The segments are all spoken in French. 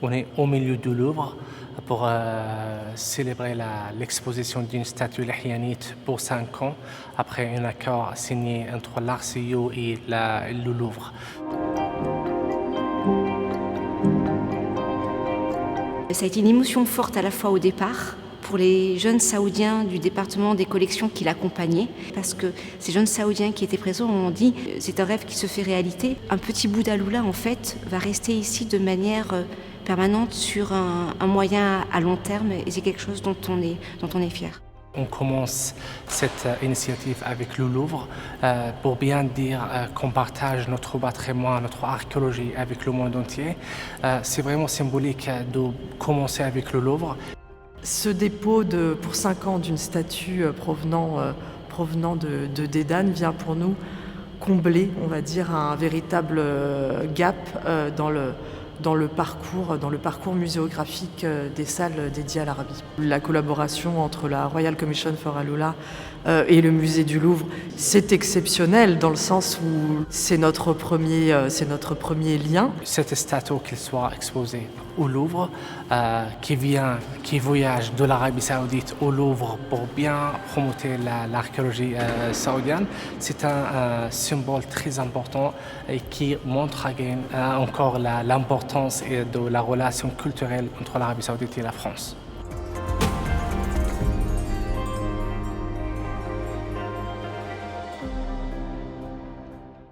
On est au milieu du Louvre pour célébrer l'exposition d'une statue lahyanite pour 5 ans, après un accord signé entre l'Arceo et le Louvre. Ça a été une émotion forte à la fois au départ, pour les jeunes Saoudiens du département des collections qui l'accompagnaient, parce que ces jeunes Saoudiens qui étaient présents ont dit « c'est un rêve qui se fait réalité ». Un petit bout d'Alula, en fait, va rester ici de manière permanente sur un moyen à long terme, et c'est quelque chose dont on est fier. On commence cette initiative avec le Louvre pour bien dire qu'on partage notre patrimoine, notre archéologie avec le monde entier. C'est vraiment symbolique de commencer avec le Louvre. Ce dépôt pour 5 ans d'une statue provenant de Dédane vient pour nous combler, on va dire, un véritable gap dans le parcours muséographique des salles dédiées à l'Arabie. La collaboration entre la Royal Commission for Alula et le musée du Louvre, c'est exceptionnel dans le sens où c'est notre premier lien. Cette statue, qu'elle soit exposée au Louvre, qui voyage de l'Arabie Saoudite au Louvre pour bien promouvoir l'archéologie saoudienne, c'est un symbole très important et qui montre encore l'importance de la relation culturelle entre l'Arabie Saoudite et la France.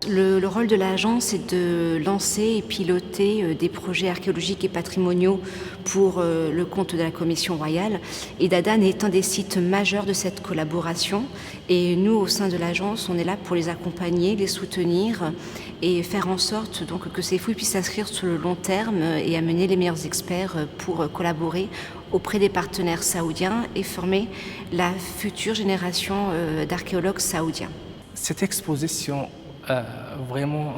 Le rôle de l'agence est de lancer et piloter des projets archéologiques et patrimoniaux pour le compte de la Commission royale. Et Dédane est un des sites majeurs de cette collaboration. Et nous, au sein de l'agence, on est là pour les accompagner, les soutenir et faire en sorte donc, que ces fouilles puissent s'inscrire sur le long terme et amener les meilleurs experts pour collaborer auprès des partenaires saoudiens et former la future génération d'archéologues saoudiens. Cette exposition vraiment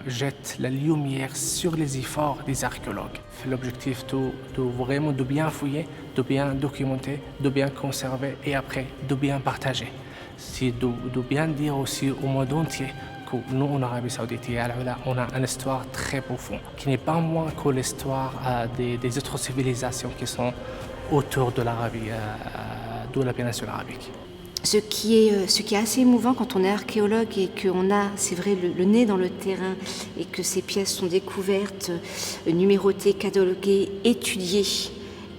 jette la lumière sur les efforts des archéologues. L'objectif vraiment de bien fouiller, de bien documenter, de bien conserver et après de bien partager. C'est de bien dire aussi au monde entier que nous, en Arabie Saoudite et à Alula, on a une histoire très profonde, qui n'est pas moins que l'histoire des autres civilisations qui sont autour de l'Arabie, de la péninsule arabique. Ce qui est assez émouvant quand on est archéologue et qu'on a, c'est vrai, le nez dans le terrain et que ces pièces sont découvertes, numérotées, cataloguées, étudiées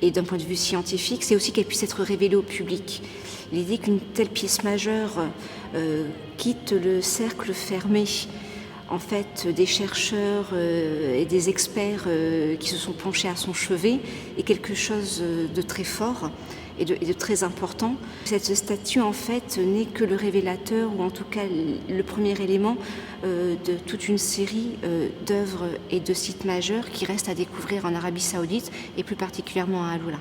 et d'un point de vue scientifique, c'est aussi qu'elles puissent être révélées au public. L'idée qu'une telle pièce majeure quitte le cercle fermé en fait, des chercheurs et des experts qui se sont penchés à son chevet est quelque chose de très fort et de très important. Cette statue, en fait, n'est que le révélateur, ou en tout cas le premier élément de toute une série d'œuvres et de sites majeurs qui restent à découvrir en Arabie Saoudite et plus particulièrement à Alula.